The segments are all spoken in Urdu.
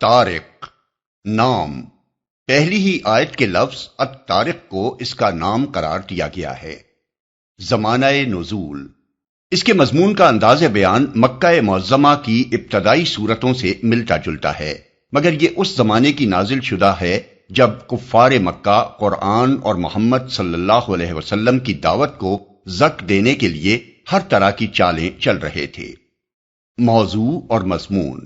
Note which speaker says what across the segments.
Speaker 1: الطارق نام، پہلی ہی آیت کے لفظ الطارق کو اس کا نام قرار دیا گیا ہے۔ زمانہ نزول، اس کے مضمون کا انداز بیان مکہ معظمہ کی ابتدائی صورتوں سے ملتا جلتا ہے، مگر یہ اس زمانے کی نازل شدہ ہے جب کفار مکہ قرآن اور محمد صلی اللہ علیہ وسلم کی دعوت کو زک دینے کے لیے ہر طرح کی چالیں چل رہے تھے۔ موضوع اور مضمون،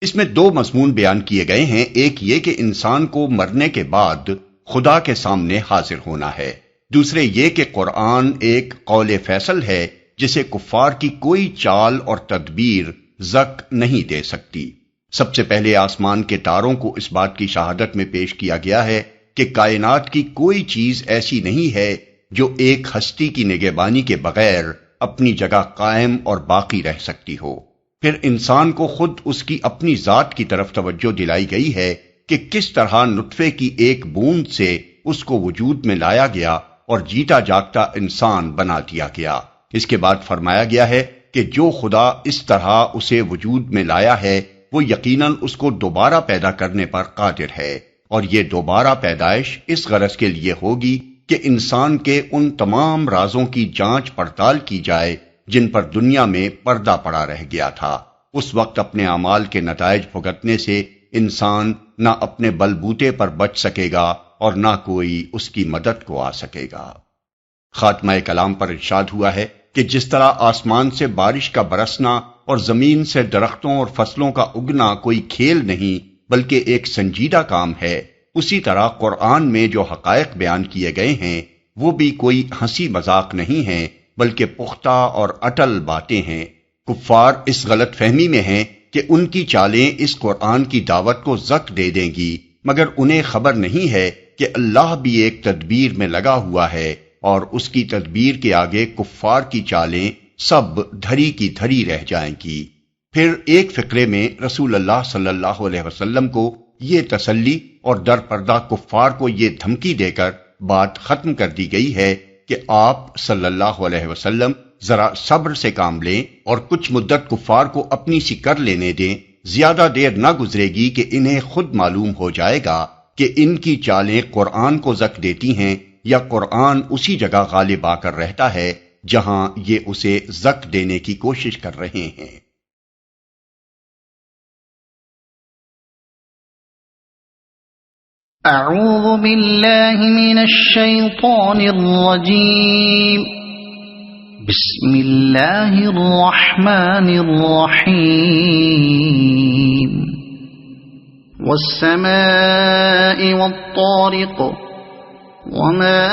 Speaker 1: اس میں دو مضمون بیان کیے گئے ہیں۔ ایک یہ کہ انسان کو مرنے کے بعد خدا کے سامنے حاضر ہونا ہے، دوسرے یہ کہ قرآن ایک قول فیصل ہے جسے کفار کی کوئی چال اور تدبیر زک نہیں دے سکتی۔ سب سے پہلے آسمان کے تاروں کو اس بات کی شہادت میں پیش کیا گیا ہے کہ کائنات کی کوئی چیز ایسی نہیں ہے جو ایک ہستی کی نگہبانی کے بغیر اپنی جگہ قائم اور باقی رہ سکتی ہو۔ پھر انسان کو خود اس کی اپنی ذات کی طرف توجہ دلائی گئی ہے کہ کس طرح نطفے کی ایک بوند سے اس کو وجود میں لایا گیا اور جیتا جاگتا انسان بنا دیا گیا۔ اس کے بعد فرمایا گیا ہے کہ جو خدا اس طرح اسے وجود میں لایا ہے وہ یقیناً اس کو دوبارہ پیدا کرنے پر قادر ہے، اور یہ دوبارہ پیدائش اس غرض کے لیے ہوگی کہ انسان کے ان تمام رازوں کی جانچ پڑتال کی جائے جن پر دنیا میں پردہ پڑا رہ گیا تھا۔ اس وقت اپنے اعمال کے نتائج بھگتنے سے انسان نہ اپنے بل بوتے پر بچ سکے گا اور نہ کوئی اس کی مدد کو آ سکے گا۔ خاتمہ کلام پر ارشاد ہوا ہے کہ جس طرح آسمان سے بارش کا برسنا اور زمین سے درختوں اور فصلوں کا اگنا کوئی کھیل نہیں بلکہ ایک سنجیدہ کام ہے، اسی طرح قرآن میں جو حقائق بیان کیے گئے ہیں وہ بھی کوئی ہنسی مذاق نہیں ہیں بلکہ پختہ اور اٹل باتیں ہیں۔ کفار اس غلط فہمی میں ہیں کہ ان کی چالیں اس قرآن کی دعوت کو زک دے دیں گی، مگر انہیں خبر نہیں ہے کہ اللہ بھی ایک تدبیر میں لگا ہوا ہے اور اس کی تدبیر کے آگے کفار کی چالیں سب دھری کی دھری رہ جائیں گی۔ پھر ایک فقرے میں رسول اللہ صلی اللہ علیہ وسلم کو یہ تسلی اور در پردہ کفار کو یہ دھمکی دے کر بات ختم کر دی گئی ہے کہ آپ صلی اللہ علیہ وسلم ذرا صبر سے کام لیں اور کچھ مدت کفار کو اپنی سی کر لینے دیں۔ زیادہ دیر نہ گزرے گی کہ انہیں خود معلوم ہو جائے گا کہ ان کی چالیں قرآن کو زک دیتی ہیں یا قرآن اسی جگہ غالب آ کر رہتا ہے جہاں یہ اسے زک دینے کی کوشش کر رہے ہیں۔
Speaker 2: اعوذ باللہ من الشیطان الرجیم، بسم اللہ الرحمن الرحیم، والسماء والطارق وما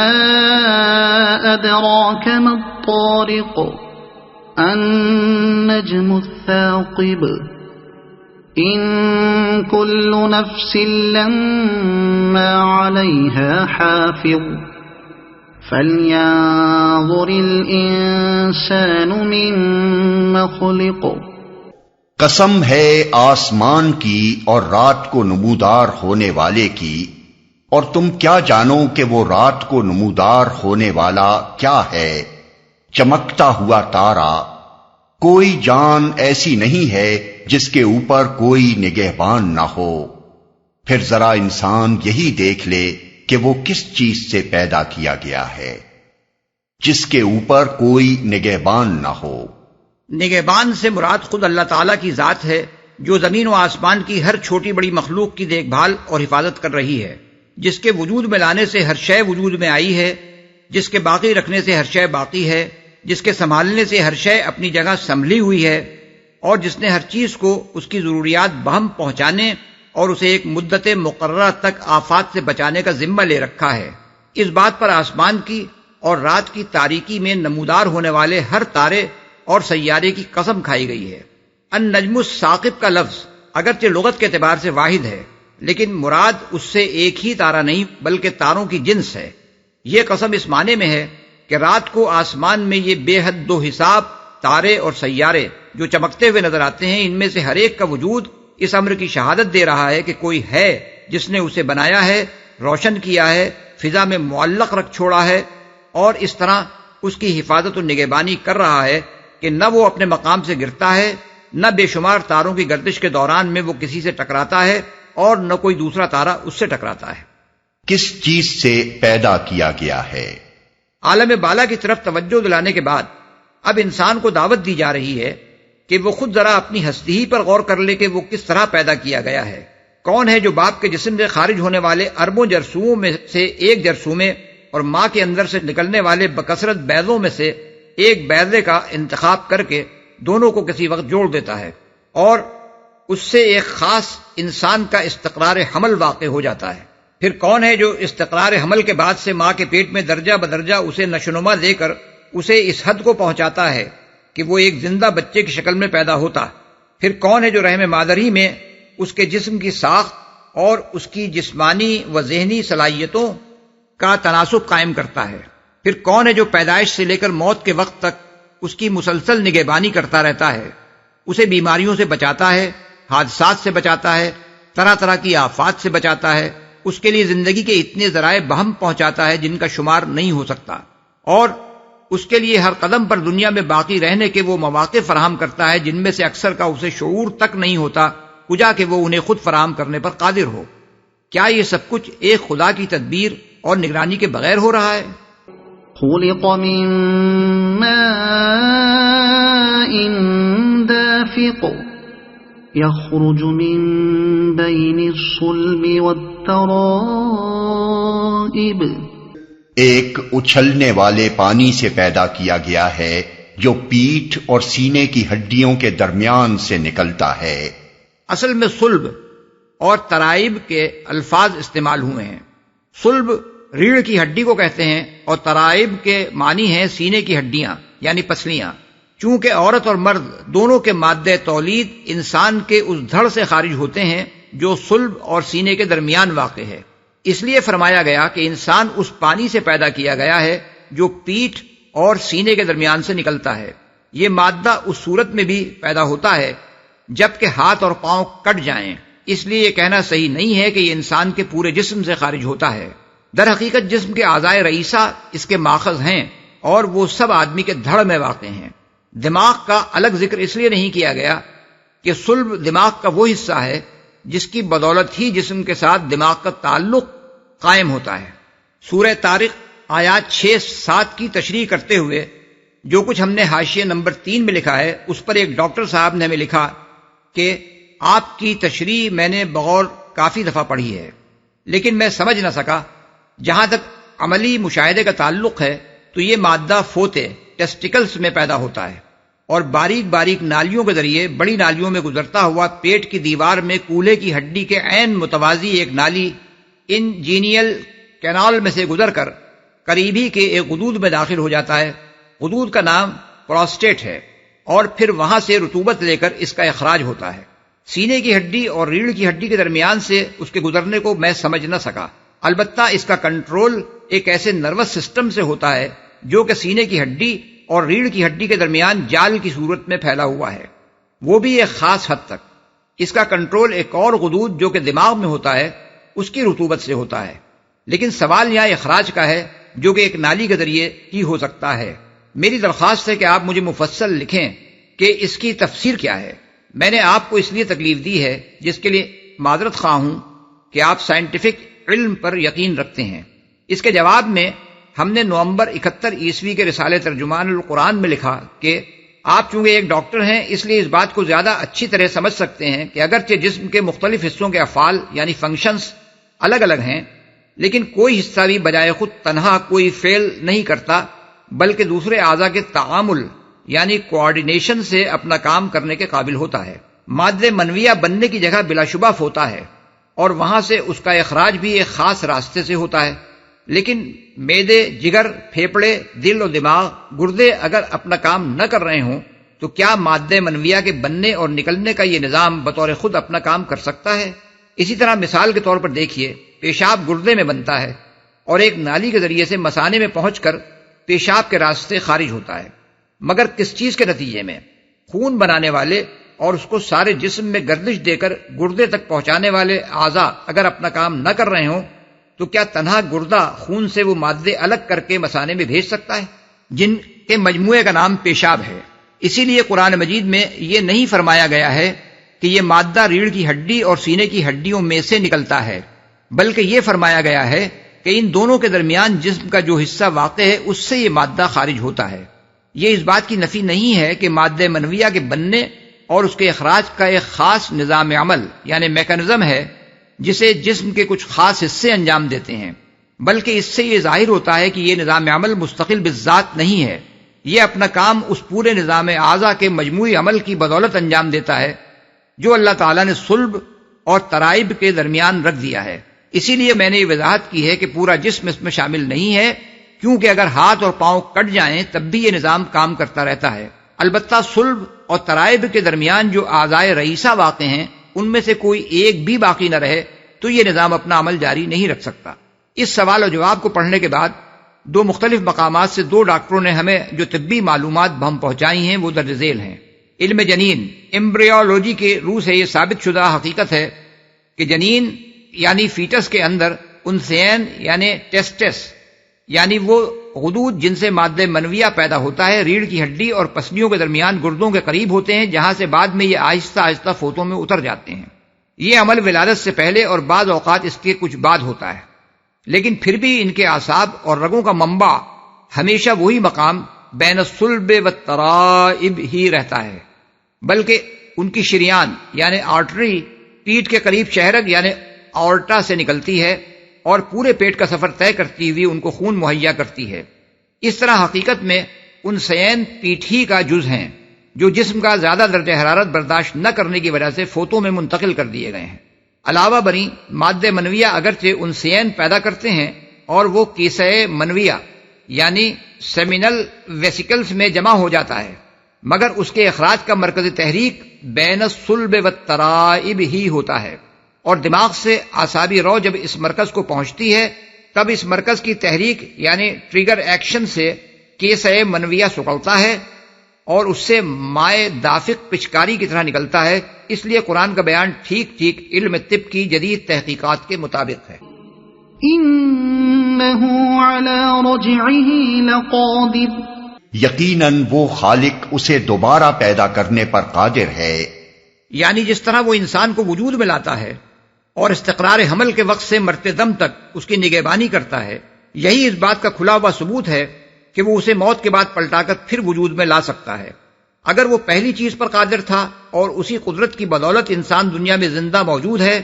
Speaker 2: أدراك ما الطارق النجم الثاقب إن كل نفس لما عليها حافظ فلينظر الإنسان مما خلق۔
Speaker 1: قسم ہے آسمان کی اور رات کو نمودار ہونے والے کی، اور تم کیا جانو کہ وہ رات کو نمودار ہونے والا کیا ہے؟ چمکتا ہوا تارا۔ کوئی جان ایسی نہیں ہے جس کے اوپر کوئی نگہبان نہ ہو۔ پھر ذرا انسان یہی دیکھ لے کہ وہ کس چیز سے پیدا کیا گیا ہے جس کے اوپر کوئی نگہبان نہ ہو۔
Speaker 3: نگہبان سے مراد خود اللہ تعالیٰ کی ذات ہے جو زمین و آسمان کی ہر چھوٹی بڑی مخلوق کی دیکھ بھال اور حفاظت کر رہی ہے، جس کے وجود میں لانے سے ہر شے وجود میں آئی ہے، جس کے باقی رکھنے سے ہر شے باقی ہے، جس کے سنبھالنے سے ہر شے اپنی جگہ سنبھلی ہوئی ہے، اور جس نے ہر چیز کو اس کی ضروریات بہم پہنچانے اور اسے ایک مدت مقررہ تک آفات سے بچانے کا ذمہ لے رکھا ہے۔ اس بات پر آسمان کی اور رات کی تاریکی میں نمودار ہونے والے ہر تارے اور سیارے کی قسم کھائی گئی ہے۔ النجم الثاقب کا لفظ اگرچہ لغت کے اعتبار سے واحد ہے، لیکن مراد اس سے ایک ہی تارہ نہیں بلکہ تاروں کی جنس ہے۔ یہ قسم اس معنی میں ہے کہ رات کو آسمان میں یہ بے حد دو حساب تارے اور سیارے جو چمکتے ہوئے نظر آتے ہیں، ان میں سے ہر ایک کا وجود اس امر کی شہادت دے رہا ہے کہ کوئی ہے جس نے اسے بنایا ہے، روشن کیا ہے، فضا میں معلق رکھ چھوڑا ہے، اور اس طرح اس کی حفاظت و نگہبانی کر رہا ہے کہ نہ وہ اپنے مقام سے گرتا ہے نہ بے شمار تاروں کی گردش کے دوران میں وہ کسی سے ٹکراتا ہے اور نہ کوئی دوسرا تارا اس سے ٹکراتا ہے۔
Speaker 1: کس چیز سے پیدا کیا گیا ہے؟
Speaker 3: عالم بالا کی طرف توجہ دلانے کے بعد اب انسان کو دعوت دی جا رہی ہے کہ وہ خود ذرا اپنی ہستی ہی پر غور کر لے کہ وہ کس طرح پیدا کیا گیا ہے۔ کون ہے جو باپ کے جسم سے خارج ہونے والے اربوں جرثوموں میں سے ایک جرثومے اور ماں کے اندر سے نکلنے والے بکثرت بیضوں میں سے ایک بیضے کا انتخاب کر کے دونوں کو کسی وقت جوڑ دیتا ہے اور اس سے ایک خاص انسان کا استقرار حمل واقع ہو جاتا ہے۔ پھر کون ہے جو استقرار حمل کے بعد سے ماں کے پیٹ میں درجہ بدرجہ اسے نشوونما دے کر اسے اس حد کو پہنچاتا ہے کہ وہ ایک زندہ بچے کی شکل میں پیدا ہوتا۔ پھر کون ہے جو رحم مادری میں اس کے جسم کی ساخت اور اس کی جسمانی و ذہنی صلاحیتوں کا تناسب قائم کرتا ہے۔ پھر کون ہے جو پیدائش سے لے کر موت کے وقت تک اس کی مسلسل نگہبانی کرتا رہتا ہے، اسے بیماریوں سے بچاتا ہے، حادثات سے بچاتا ہے، طرح طرح کی آفات سے بچاتا ہے، اس کے لیے زندگی کے اتنے ذرائع بہم پہنچاتا ہے جن کا شمار نہیں ہو سکتا، اور اس کے لیے ہر قدم پر دنیا میں باقی رہنے کے وہ مواقع فراہم کرتا ہے جن میں سے اکثر کا اسے شعور تک نہیں ہوتا، کجا کہ وہ انہیں خود فراہم کرنے پر قادر ہو۔ کیا یہ سب کچھ ایک خدا کی تدبیر اور نگرانی کے بغیر ہو رہا ہے؟
Speaker 2: خلق من ماء دافق يخرج من بين الصلب والترائب،
Speaker 1: ایک اچھلنے والے پانی سے پیدا کیا گیا ہے جو پیٹھ اور سینے کی ہڈیوں کے درمیان سے نکلتا ہے۔
Speaker 3: اصل میں صلب اور ترائب کے الفاظ استعمال ہوئے ہیں۔ صلب ریڑھ کی ہڈی کو کہتے ہیں اور ترائب کے معنی ہیں سینے کی ہڈیاں یعنی پسلیاں۔ چونکہ عورت اور مرد دونوں کے مادہ تولید انسان کے اس دھڑ سے خارج ہوتے ہیں جو صلب اور سینے کے درمیان واقع ہے، اس لیے فرمایا گیا کہ انسان اس پانی سے پیدا کیا گیا ہے جو پیٹھ اور سینے کے درمیان سے نکلتا ہے۔ یہ مادہ اس صورت میں بھی پیدا ہوتا ہے جبکہ ہاتھ اور پاؤں کٹ جائیں، اس لیے یہ کہنا صحیح نہیں ہے کہ یہ انسان کے پورے جسم سے خارج ہوتا ہے۔ در حقیقت جسم کے اعضائے رئیسہ اس کے ماخذ ہیں اور وہ سب آدمی کے دھڑ میں واقع ہیں۔ دماغ کا الگ ذکر اس لیے نہیں کیا گیا کہ صلب دماغ کا وہ حصہ ہے جس کی بدولت ہی جسم کے ساتھ دماغ کا تعلق قائم ہوتا ہے۔ سورہ طارق آیات 6-7 کی تشریح کرتے ہوئے جو کچھ ہم نے حاشیہ نمبر 3 میں لکھا ہے اس پر ایک ڈاکٹر صاحب نے ہمیں لکھا کہ آپ کی تشریح میں نے بغور کافی دفعہ پڑھی ہے لیکن میں سمجھ نہ سکا۔ جہاں تک عملی مشاہدے کا تعلق ہے تو یہ مادہ فوتے ٹیسٹیکلز میں پیدا ہوتا ہے اور باریک باریک نالیوں کے ذریعے بڑی نالیوں میں گزرتا ہوا پیٹ کی دیوار میں کولے کی ہڈی کے عین متوازی ایک نالی انجینیل کینال میں سے گزر کر قریبی کے ایک غدود میں داخل ہو جاتا ہے۔ غدود کا نام پروسٹیٹ ہے اور پھر وہاں سے رطوبت لے کر اس کا اخراج ہوتا ہے۔ سینے کی ہڈی اور ریڑھ کی ہڈی کے درمیان سے اس کے گزرنے کو میں سمجھ نہ سکا، البتہ اس کا کنٹرول ایک ایسے نروس سسٹم سے ہوتا ہے جو کہ سینے کی ہڈی اور ریڑھ کی ہڈی کے درمیان جال کی صورت میں پھیلا ہوا ہے، وہ بھی ایک خاص حد تک۔ اس کا کنٹرول ایک اور غدود جو کہ دماغ میں ہوتا ہے اس کی رطوبت سے ہوتا ہے، لیکن سوال یہاں اخراج کا ہے جو کہ ایک نالی کے ذریعے ہی ہو سکتا ہے۔ میری درخواست ہے کہ آپ مجھے مفصل لکھیں کہ اس کی تفسیر کیا ہے۔ میں نے آپ کو اس لیے تکلیف دی ہے جس کے لیے معذرت خواہ ہوں کہ آپ سائنٹیفک علم پر یقین رکھتے ہیں۔ اس کے جواب میں ہم نے نومبر 71 عیسوی کے رسالے ترجمان القرآن میں لکھا کہ آپ چونکہ ایک ڈاکٹر ہیں اس لیے اس بات کو زیادہ اچھی طرح سمجھ سکتے ہیں کہ اگرچہ جسم کے مختلف حصوں کے افعال یعنی فنکشنز الگ الگ ہیں لیکن کوئی حصہ بھی بجائے خود تنہا کوئی فعل نہیں کرتا بلکہ دوسرے اعضاء کے تعامل یعنی کوآرڈینیشن سے اپنا کام کرنے کے قابل ہوتا ہے۔ مادہ منویہ بننے کی جگہ بلا شبہ ہوتا ہے اور وہاں سے اس کا اخراج بھی ایک خاص راستے سے ہوتا ہے، لیکن معدے، جگر، پھیپھڑے، دل اور دماغ، گردے اگر اپنا کام نہ کر رہے ہوں تو کیا مادہ منویہ کے بننے اور نکلنے کا یہ نظام بطور خود اپنا کام کر سکتا ہے؟ اسی طرح مثال کے طور پر دیکھیے، پیشاب گردے میں بنتا ہے اور ایک نالی کے ذریعے سے مثانے میں پہنچ کر پیشاب کے راستے خارج ہوتا ہے، مگر کس چیز کے نتیجے میں؟ خون بنانے والے اور اس کو سارے جسم میں گردش دے کر گردے تک پہنچانے والے اعضاء اگر اپنا کام نہ کر رہے ہوں تو کیا تنہا گردہ خون سے وہ مادے الگ کر کے مثانے میں بھیج سکتا ہے جن کے مجموعے کا نام پیشاب ہے؟ اسی لیے قرآن مجید میں یہ نہیں فرمایا گیا ہے کہ یہ مادہ ریڑھ کی ہڈی اور سینے کی ہڈیوں میں سے نکلتا ہے، بلکہ یہ فرمایا گیا ہے کہ ان دونوں کے درمیان جسم کا جو حصہ واقع ہے اس سے یہ مادہ خارج ہوتا ہے۔ یہ اس بات کی نفی نہیں ہے کہ مادہ منویہ کے بننے اور اس کے اخراج کا ایک خاص نظام عمل یعنی میکانزم ہے جسے جسم کے کچھ خاص حصے انجام دیتے ہیں، بلکہ اس سے یہ ظاہر ہوتا ہے کہ یہ نظام عمل مستقل بالذات نہیں ہے، یہ اپنا کام اس پورے نظام اعضاء کے مجموعی عمل کی بدولت انجام دیتا ہے جو اللہ تعالیٰ نے صلب اور ترائب کے درمیان رکھ دیا ہے۔ اسی لیے میں نے یہ وضاحت کی ہے کہ پورا جسم اس میں شامل نہیں ہے، کیونکہ اگر ہاتھ اور پاؤں کٹ جائیں تب بھی یہ نظام کام کرتا رہتا ہے۔ البتہ صلب اور ترائب کے درمیان جو اعضائے رئیسہ واقع ہیں ان میں سے کوئی ایک بھی باقی نہ رہے تو یہ نظام اپنا عمل جاری نہیں رکھ سکتا۔ اس سوال اور جواب کو پڑھنے کے بعد دو مختلف مقامات سے دو ڈاکٹروں نے ہمیں جو طبی معلومات ہم پہنچائی ہیں وہ درج ذیل ہیں۔ علم جنین ایمبریولوجی کے روح سے یہ ثابت شدہ حقیقت ہے کہ جنین یعنی فیٹس کے اندر انثیین یعنی ٹیسٹس یعنی وہ غدود جن سے مادہ منویہ پیدا ہوتا ہے ریڑھ کی ہڈی اور پسلیوں کے درمیان گردوں کے قریب ہوتے ہیں، جہاں سے بعد میں یہ آہستہ آہستہ فوتوں میں اتر جاتے ہیں۔ یہ عمل ولادت سے پہلے اور بعض اوقات اس کے کچھ بعد ہوتا ہے، لیکن پھر بھی ان کے اعصاب اور رگوں کا منبع ہمیشہ وہی مقام بین الصلب والترائب ہی رہتا ہے، بلکہ ان کی شریان یعنی آرٹری پیٹ کے قریب شہرگ یعنی آورٹا سے نکلتی ہے اور پورے پیٹ کا سفر طے کرتی ہوئی ان کو خون مہیا کرتی ہے۔ اس طرح حقیقت میں انثیین پیٹ ہی کا جز ہیں جو جسم کا زیادہ درجہ حرارت برداشت نہ کرنے کی وجہ سے فوتوں میں منتقل کر دیے گئے ہیں۔ علاوہ بری مادہ منویہ اگرچہ انثیین پیدا کرتے ہیں اور وہ کیسہ منویہ یعنی سیمینل ویسیکلز میں جمع ہو جاتا ہے، مگر اس کے اخراج کا مرکز تحریک بین الصلب والترائب ہی ہوتا ہے، اور دماغ سے اعصابی رو جب اس مرکز کو پہنچتی ہے تب اس مرکز کی تحریک یعنی ٹریگر ایکشن سے کیسہ منویہ سکڑتا ہے اور اس سے مائع دافق پچکاری کی طرح نکلتا ہے۔ اس لیے قرآن کا بیان ٹھیک ٹھیک علم طب کی جدید تحقیقات کے مطابق ہے۔
Speaker 2: إِنَّهُ عَلَى رَجْعِهِ لَقَادِرٌ،
Speaker 1: یقیناً وہ خالق اسے دوبارہ پیدا کرنے پر قادر ہے۔
Speaker 3: یعنی جس طرح وہ انسان کو وجود میں لاتا ہے اور استقرار حمل کے وقت سے مرتے دم تک اس کی نگہبانی کرتا ہے، یہی اس بات کا کھلا ہوا ثبوت ہے کہ وہ اسے موت کے بعد پلٹا کر پھر وجود میں لا سکتا ہے۔ اگر وہ پہلی چیز پر قادر تھا اور اسی قدرت کی بدولت انسان دنیا میں زندہ موجود ہے،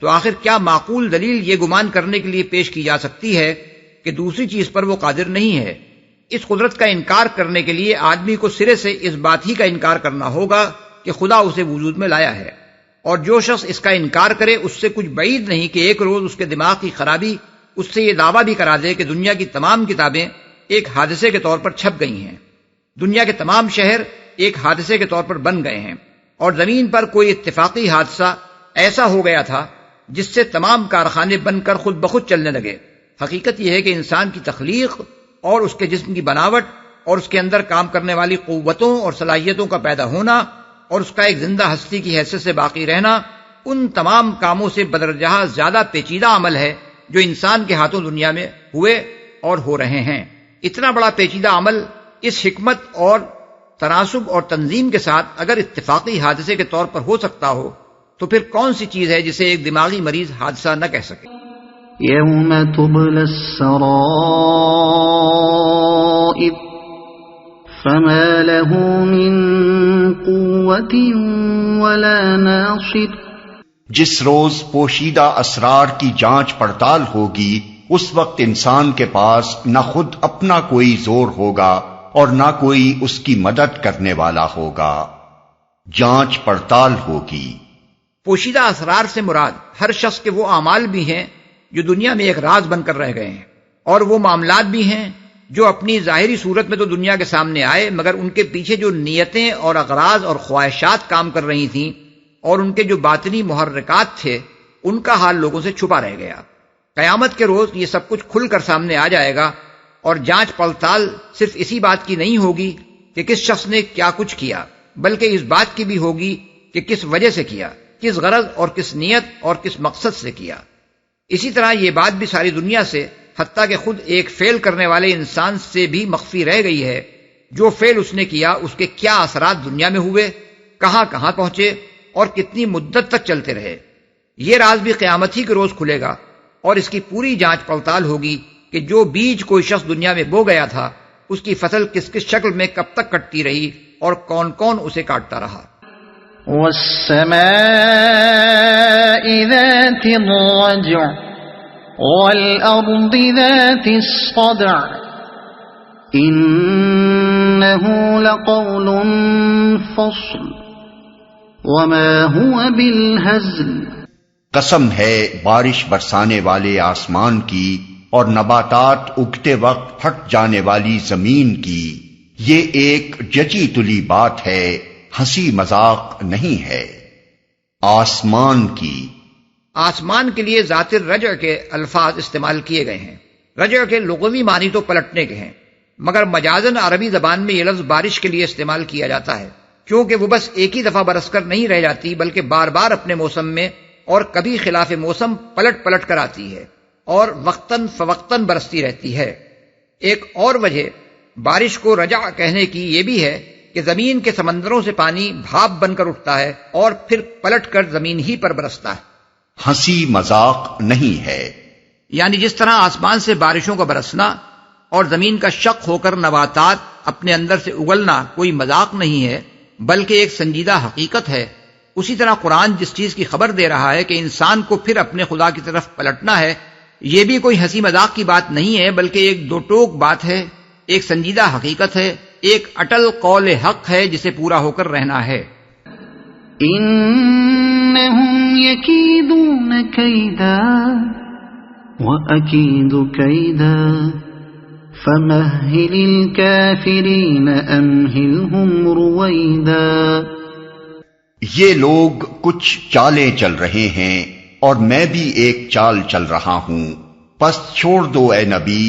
Speaker 3: تو آخر کیا معقول دلیل یہ گمان کرنے کے لیے پیش کی جا سکتی ہے کہ دوسری چیز پر وہ قادر نہیں ہے؟ اس قدرت کا انکار کرنے کے لیے آدمی کو سرے سے اس بات ہی کا انکار کرنا ہوگا کہ خدا اسے وجود میں لایا ہے، اور جو شخص اس کا انکار کرے اس سے کچھ بعید نہیں کہ ایک روز اس کے دماغ کی خرابی اس سے یہ دعویٰ بھی کرا دے کہ دنیا کی تمام کتابیں ایک حادثے کے طور پر چھپ گئی ہیں، دنیا کے تمام شہر ایک حادثے کے طور پر بن گئے ہیں، اور زمین پر کوئی اتفاقی حادثہ ایسا ہو گیا تھا جس سے تمام کارخانے بن کر خود بخود چلنے لگے۔ حقیقت یہ ہے کہ انسان کی تخلیق اور اس کے جسم کی بناوٹ اور اس کے اندر کام کرنے والی قوتوں اور صلاحیتوں کا پیدا ہونا اور اس کا ایک زندہ ہستی کی حیثیت سے باقی رہنا ان تمام کاموں سے بدرجہ زیادہ پیچیدہ عمل ہے جو انسان کے ہاتھوں دنیا میں ہوئے اور ہو رہے ہیں۔ اتنا بڑا پیچیدہ عمل اس حکمت اور تناسب اور تنظیم کے ساتھ اگر اتفاقی حادثے کے طور پر ہو سکتا ہو تو پھر کون سی چیز ہے جسے ایک دماغی مریض حادثہ نہ کہہ سکے؟
Speaker 2: يَوْمَ تُبْلَى السَّرَائِرُ فَمَا لَهُ مِن قُوَّةٍ وَلَا نَاصِرٍ،
Speaker 1: جس روز پوشیدہ اسرار کی جانچ پڑتال ہوگی اس وقت انسان کے پاس نہ خود اپنا کوئی زور ہوگا اور نہ کوئی اس کی مدد کرنے والا ہوگا۔ جانچ پڑتال ہوگی۔
Speaker 3: پوشیدہ اسرار سے مراد ہر شخص کے وہ اعمال بھی ہیں جو دنیا میں ایک راز بن کر رہ گئے ہیں، اور وہ معاملات بھی ہیں جو اپنی ظاہری صورت میں تو دنیا کے سامنے آئے مگر ان کے پیچھے جو نیتیں اور اغراض اور خواہشات کام کر رہی تھیں اور ان کے جو باطنی محرکات تھے ان کا حال لوگوں سے چھپا رہ گیا۔ قیامت کے روز یہ سب کچھ کھل کر سامنے آ جائے گا، اور جانچ پڑتال صرف اسی بات کی نہیں ہوگی کہ کس شخص نے کیا کچھ کیا، بلکہ اس بات کی بھی ہوگی کہ کس وجہ سے کیا، کس غرض اور کس نیت اور کس مقصد سے کیا۔ اسی طرح یہ بات بھی ساری دنیا سے، حتیٰ کہ خود ایک فعل کرنے والے انسان سے بھی مخفی رہ گئی ہے جو فعل اس نے کیا اس کے کیا اثرات دنیا میں ہوئے، کہاں کہاں پہنچے اور کتنی مدت تک چلتے رہے۔ یہ راز بھی قیامت ہی کے روز کھلے گا اور اس کی پوری جانچ پڑتال ہوگی کہ جو بیج کوئی شخص دنیا میں بو گیا تھا اس کی فصل کس کس شکل میں کب تک کٹتی رہی اور کون کون اسے کاٹتا رہا۔
Speaker 2: والسماء ذات الرجع والأرض ذات الصدع إنه لقول فصل وما هو بالهزل۔
Speaker 1: قسم ہے بارش برسانے والے آسمان کی اور نباتات اگتے وقت پھٹ جانے والی زمین کی، یہ ایک جچی تلی بات ہے، ہنسی مذاق نہیں ہے۔ آسمان کی،
Speaker 3: آسمان کے لیے ذات الرجع کے الفاظ استعمال کیے گئے ہیں۔ رجع کے لغوی معنی تو پلٹنے کے ہیں، مگر مجازن عربی زبان میں یہ لفظ بارش کے لیے استعمال کیا جاتا ہے، کیونکہ وہ بس ایک ہی دفعہ برس کر نہیں رہ جاتی بلکہ بار بار اپنے موسم میں اور کبھی خلاف موسم پلٹ پلٹ کر آتی ہے اور وقتاً فوقتاً برستی رہتی ہے۔ ایک اور وجہ بارش کو رجع کہنے کی یہ بھی ہے کہ زمین کے سمندروں سے پانی بھاپ بن کر اٹھتا ہے اور پھر پلٹ کر زمین ہی پر برستا ہے۔
Speaker 1: ہنسی مذاق نہیں ہے،
Speaker 3: یعنی جس طرح آسمان سے بارشوں کا برسنا اور زمین کا شق ہو کر نباتات اپنے اندر سے اگلنا کوئی مذاق نہیں ہے بلکہ ایک سنجیدہ حقیقت ہے، اسی طرح قرآن جس چیز کی خبر دے رہا ہے کہ انسان کو پھر اپنے خدا کی طرف پلٹنا ہے، یہ بھی کوئی ہنسی مذاق کی بات نہیں ہے بلکہ ایک دو ٹوک بات ہے، ایک سنجیدہ حقیقت ہے، ایک اٹل قول حق ہے جسے پورا ہو کر رہنا ہے۔
Speaker 2: إنهم يكيدون كيدا وأكيد كيدا فمهل الكافرين أمهلهم رويدا۔
Speaker 1: یہ لوگ کچھ چالیں چل رہے ہیں اور میں بھی ایک چال چل رہا ہوں، پس چھوڑ دو اے نبی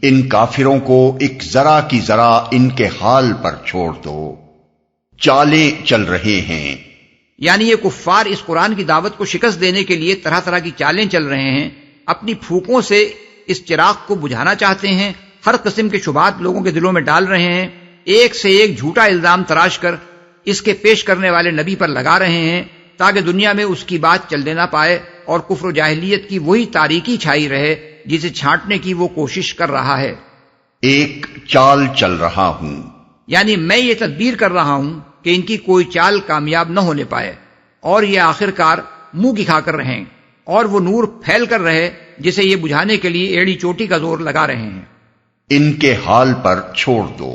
Speaker 1: ان کافروں کو ایک ذرا کی ذرا ان کے حال پر چھوڑ دو۔ چالیں چل رہے ہیں،
Speaker 3: یعنی یہ کفار اس قرآن کی دعوت کو شکست دینے کے لیے طرح طرح کی چالیں چل رہے ہیں، اپنی پھونکوں سے اس چراغ کو بجھانا چاہتے ہیں، ہر قسم کے شبہات لوگوں کے دلوں میں ڈال رہے ہیں، ایک سے ایک جھوٹا الزام تراش کر اس کے پیش کرنے والے نبی پر لگا رہے ہیں تاکہ دنیا میں اس کی بات چلنے نہ پائے اور کفر و جاہلیت کی وہی تاریکی چھائی رہے جسے چھانٹنے کی وہ کوشش کر رہا ہے۔
Speaker 1: ایک چال چل رہا ہوں،
Speaker 3: یعنی میں یہ تدبیر کر رہا ہوں کہ ان کی کوئی چال کامیاب نہ ہونے پائے اور یہ آخر کار منہ کی کھا کر رہیں اور وہ نور پھیل کر رہے جسے یہ بجھانے کے لیے ایڑی چوٹی کا زور لگا رہے ہیں۔
Speaker 1: ان کے حال پر چھوڑ دو،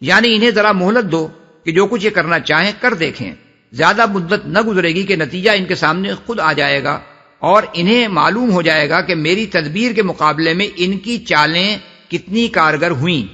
Speaker 3: یعنی انہیں ذرا مہلت دو کہ جو کچھ یہ کرنا چاہیں کر دیکھیں، زیادہ مدت نہ گزرے گی کہ نتیجہ ان کے سامنے خود آ جائے گا اور انہیں معلوم ہو جائے گا کہ میری تدبیر کے مقابلے میں ان کی چالیں کتنی کارگر ہوئیں۔